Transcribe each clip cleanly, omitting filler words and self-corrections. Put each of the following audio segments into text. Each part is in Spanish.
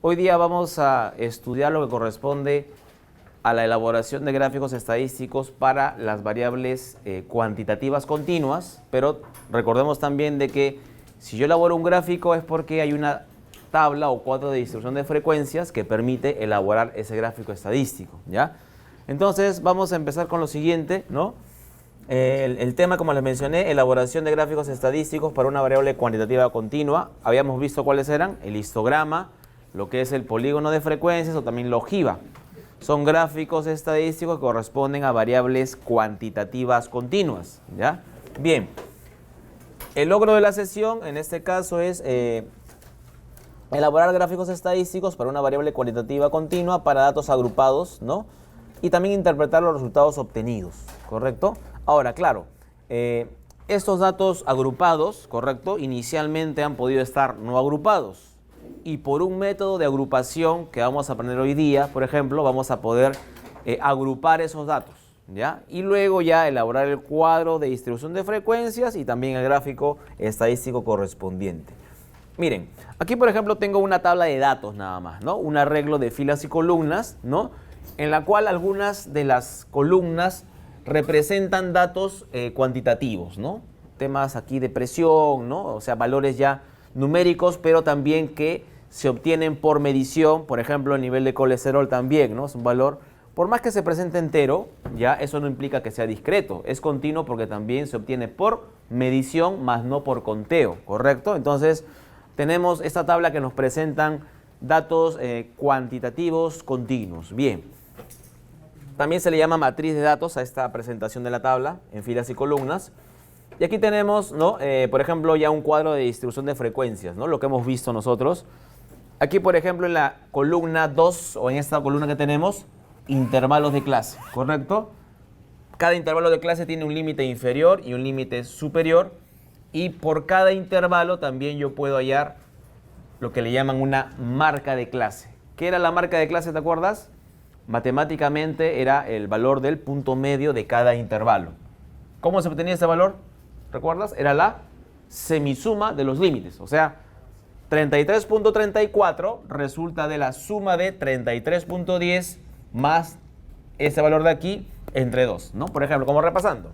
Hoy día vamos a estudiar lo que corresponde a la elaboración de gráficos estadísticos para las variables cuantitativas continuas, pero recordemos también de que si yo elaboro un gráfico es porque hay una tabla o cuadro de distribución de frecuencias que permite elaborar ese gráfico estadístico, ¿ya? Entonces vamos a empezar con lo siguiente, ¿no? El tema, como les mencioné, elaboración de gráficos estadísticos para una variable cuantitativa continua. Habíamos visto cuáles eran: el histograma, lo que es el polígono de frecuencias o también la ojiva. Son gráficos estadísticos que corresponden a variables cuantitativas continuas, ¿ya? Bien, el logro de la sesión en este caso es elaborar gráficos estadísticos para una variable cuantitativa continua para datos agrupados, ¿no? Y también interpretar los resultados obtenidos, ¿correcto? Ahora, claro, estos datos agrupados, ¿correcto? Inicialmente han podido estar no agrupados. Y por un método de agrupación que vamos a aprender hoy día, por ejemplo, vamos a poder agrupar esos datos, ¿ya? Y luego ya elaborar el cuadro de distribución de frecuencias y también el gráfico estadístico correspondiente. Miren, aquí por ejemplo tengo una tabla de datos nada más, ¿no? Un arreglo de filas y columnas, ¿no? En la cual algunas de las columnas representan datos cuantitativos, ¿no? Temas aquí de presión, ¿no? O sea, valores ya numéricos, pero también que se obtienen por medición. Por ejemplo, el nivel de colesterol también, ¿no? Es un valor, por más que se presente entero, ya eso no implica que sea discreto. Es continuo porque también se obtiene por medición, más no por conteo, ¿correcto? Entonces, tenemos esta tabla que nos presentan datos cuantitativos continuos. Bien. También se le llama matriz de datos a esta presentación de la tabla en filas y columnas. Y aquí tenemos, ¿no? Por ejemplo, ya un cuadro de distribución de frecuencias, ¿no? Lo que hemos visto nosotros. Aquí, por ejemplo, en la columna 2, o en esta columna que tenemos, intervalos de clase, ¿correcto? Cada intervalo de clase tiene un límite inferior y un límite superior. Y por cada intervalo también yo puedo hallar lo que le llaman una marca de clase. ¿Qué era la marca de clase, te acuerdas? Matemáticamente era el valor del punto medio de cada intervalo. ¿Cómo se obtenía ese valor? ¿Recuerdas? Era la semisuma de los límites. O sea, 33.34 resulta de la suma de 33.10 más ese valor de aquí entre 2, ¿no? Por ejemplo, como repasando.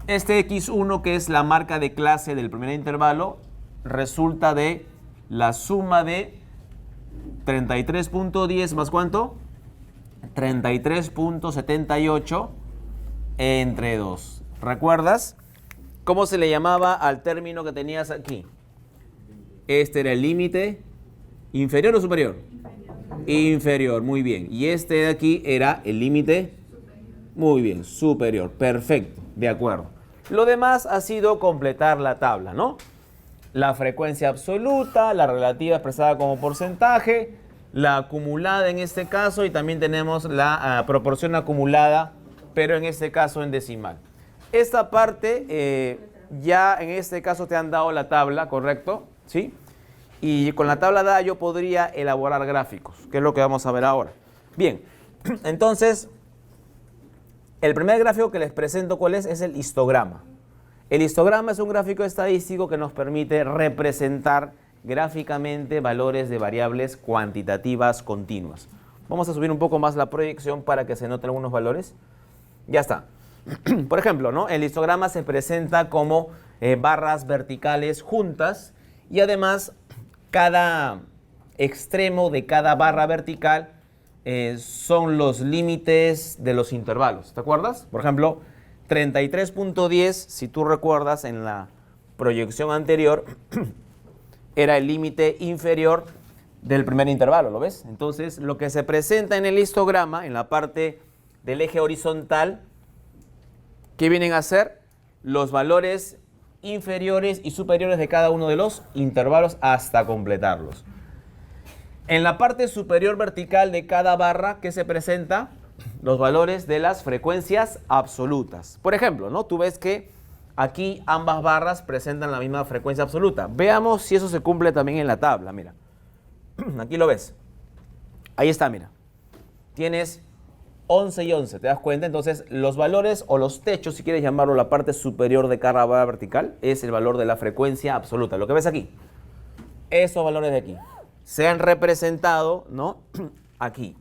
Este x1, que es la marca de clase del primer intervalo, resulta de la suma de 33.10 más ¿cuánto? 33.78 entre 2. ¿Recuerdas cómo se le llamaba al término que tenías aquí? Este era el límite inferior o superior. Inferior, muy bien. Y este de aquí era el límite, muy bien, superior. Perfecto, de acuerdo. Lo demás ha sido completar la tabla, ¿no? La frecuencia absoluta, la relativa expresada como porcentaje, la acumulada en este caso, y también tenemos la proporción acumulada, pero en este caso en decimal. Esta parte ya en este caso te han dado la tabla, ¿correcto? ¿Sí? Y con la tabla dada yo podría elaborar gráficos, que es lo que vamos a ver ahora. Bien, entonces, el primer gráfico que les presento, ¿cuál es? Es el histograma. El histograma es un gráfico estadístico que nos permite representar gráficamente valores de variables cuantitativas continuas. Vamos a subir un poco más la proyección para que se noten algunos valores. Ya está. Por ejemplo, ¿no? El histograma se presenta como barras verticales juntas y además cada extremo de cada barra vertical son los límites de los intervalos. ¿Te acuerdas? Por ejemplo, 33.10, si tú recuerdas en la proyección anterior, era el límite inferior del primer intervalo, ¿lo ves? Entonces, lo que se presenta en el histograma, en la parte del eje horizontal, ¿qué vienen a ser? Los valores inferiores y superiores de cada uno de los intervalos hasta completarlos. En la parte superior vertical de cada barra, ¿qué se presenta? Los valores de las frecuencias absolutas. Por ejemplo, ¿no? Tú ves que aquí ambas barras presentan la misma frecuencia absoluta. Veamos si eso se cumple también en la tabla. Mira, aquí lo ves. Ahí está, mira. Tienes 11 y 11, ¿te das cuenta? Entonces, los valores o los techos, si quieres llamarlo la parte superior de cada barra vertical, es el valor de la frecuencia absoluta. Lo que ves aquí, esos valores de aquí, se han representado, ¿no? Aquí.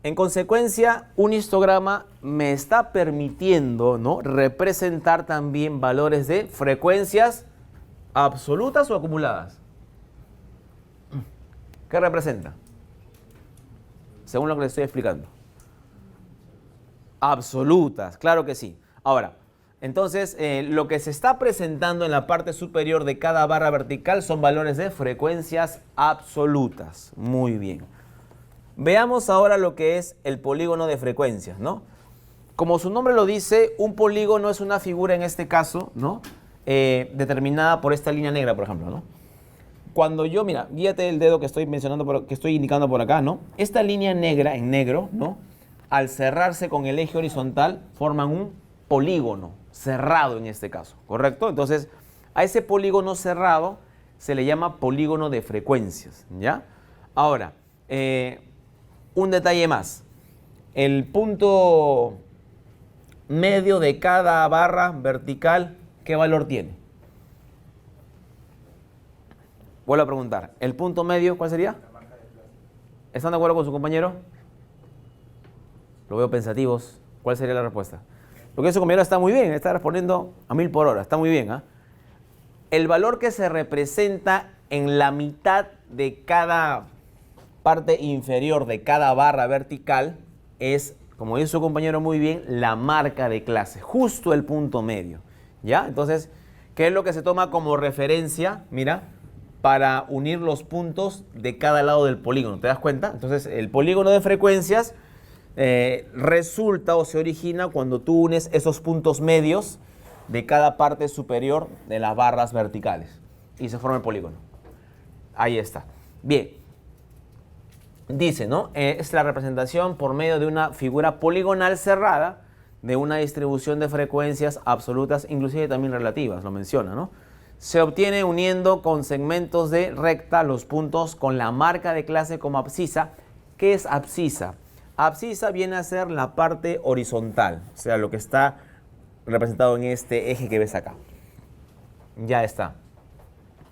En consecuencia, un histograma me está permitiendo, ¿no?, representar también valores de frecuencias absolutas o acumuladas. ¿Qué representa? Según lo que les estoy explicando. Absolutas, claro que sí. Ahora, entonces, lo que se está presentando en la parte superior de cada barra vertical son valores de frecuencias absolutas. Muy bien. Veamos ahora lo que es el polígono de frecuencias, ¿no? Como su nombre lo dice, un polígono es una figura, en este caso, ¿no?, determinada por esta línea negra, por ejemplo, ¿no? Cuando yo, mira, guíate el dedo que estoy mencionando, que estoy indicando por acá, ¿no? Esta línea negra, en negro, ¿no?, al cerrarse con el eje horizontal, forman un polígono cerrado en este caso, ¿correcto? Entonces, a ese polígono cerrado se le llama polígono de frecuencias, ¿ya? Ahora, un detalle más. El punto medio de cada barra vertical, ¿qué valor tiene? Vuelvo a preguntar. ¿El punto medio cuál sería? ¿Están de acuerdo con su compañero? Lo veo pensativos. ¿Cuál sería la respuesta? Porque su compañero está muy bien, está respondiendo a 1000 por hora. Está muy bien, ¿ah? El valor que se representa en la mitad de cada parte inferior de cada barra vertical es, como dice su compañero muy bien, la marca de clase, justo el punto medio, ¿ya? Entonces, ¿qué es lo que se toma como referencia? Mira, para unir los puntos de cada lado del polígono, ¿te das cuenta? Entonces, el polígono de frecuencias resulta o se origina cuando tú unes esos puntos medios de cada parte superior de las barras verticales y se forma el polígono. Ahí está. Bien. Dice, ¿no? Es la representación por medio de una figura poligonal cerrada de una distribución de frecuencias absolutas, inclusive también relativas, lo menciona, ¿no? Se obtiene uniendo con segmentos de recta los puntos con la marca de clase como abscisa. ¿Qué es abscisa? Abscisa viene a ser la parte horizontal, o sea, lo que está representado en este eje que ves acá. Ya está.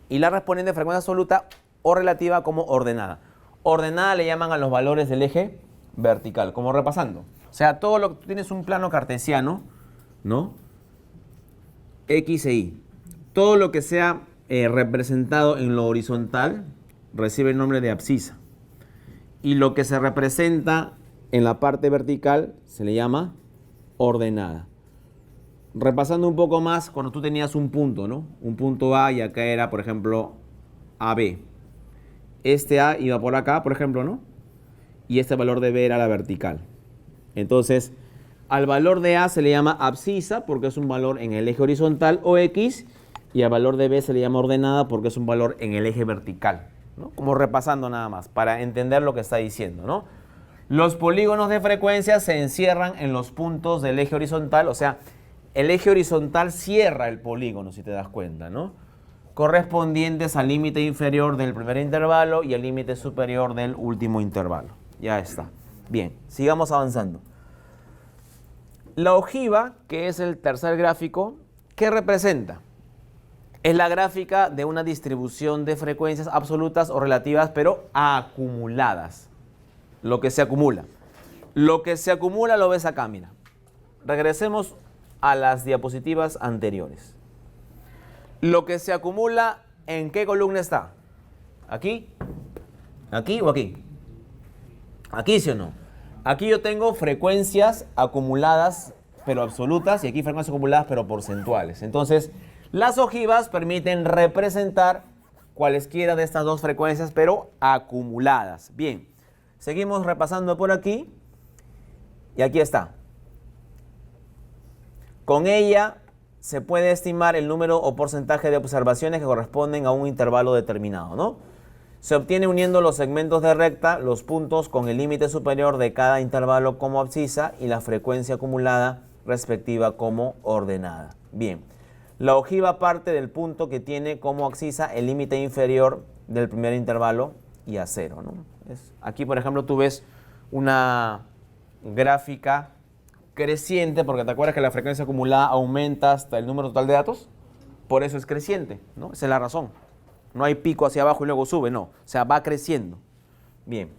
Y la respondiente de frecuencia absoluta o relativa como ordenada. Ordenada le llaman a los valores del eje vertical, como repasando. O sea, todo lo que tú tienes un plano cartesiano, ¿no? X e Y. Todo lo que sea representado en lo horizontal recibe el nombre de abscisa. Y lo que se representa en la parte vertical se le llama ordenada. Repasando un poco más, cuando tú tenías un punto, ¿no? Un punto A y acá era, por ejemplo, AB. Este A iba por acá, por ejemplo, ¿no? Y este valor de B era la vertical. Entonces, al valor de A se le llama abscisa porque es un valor en el eje horizontal o X, y al valor de B se le llama ordenada porque es un valor en el eje vertical, ¿no? Como repasando nada más, para entender lo que está diciendo, ¿no? Los polígonos de frecuencia se encierran en los puntos del eje horizontal, o sea, el eje horizontal cierra el polígono, si te das cuenta, ¿no? Correspondientes al límite inferior del primer intervalo y al límite superior del último intervalo. Ya está. Bien, sigamos avanzando. La ojiva, que es el tercer gráfico, ¿qué representa? Es la gráfica de una distribución de frecuencias absolutas o relativas, pero acumuladas. Lo que se acumula. Lo que se acumula lo ves acá, mira. Regresemos a las diapositivas anteriores. Lo que se acumula, ¿en qué columna está? ¿Aquí? ¿Aquí o aquí? ¿Aquí, sí o no? Aquí yo tengo frecuencias acumuladas, pero absolutas, y aquí frecuencias acumuladas, pero porcentuales. Entonces, las ojivas permiten representar cualesquiera de estas dos frecuencias, pero acumuladas. Bien, seguimos repasando por aquí, y aquí está. Con ella se puede estimar el número o porcentaje de observaciones que corresponden a un intervalo determinado, ¿no? Se obtiene uniendo los segmentos de recta, los puntos con el límite superior de cada intervalo como abscisa y la frecuencia acumulada respectiva como ordenada. Bien, la ojiva parte del punto que tiene como abscisa el límite inferior del primer intervalo y a cero, ¿no? Aquí, por ejemplo, tú ves una gráfica creciente, porque te acuerdas que la frecuencia acumulada aumenta hasta el número total de datos. Por eso es creciente, ¿no? Esa es la razón. No hay pico hacia abajo y luego sube, no. O sea, va creciendo. Bien.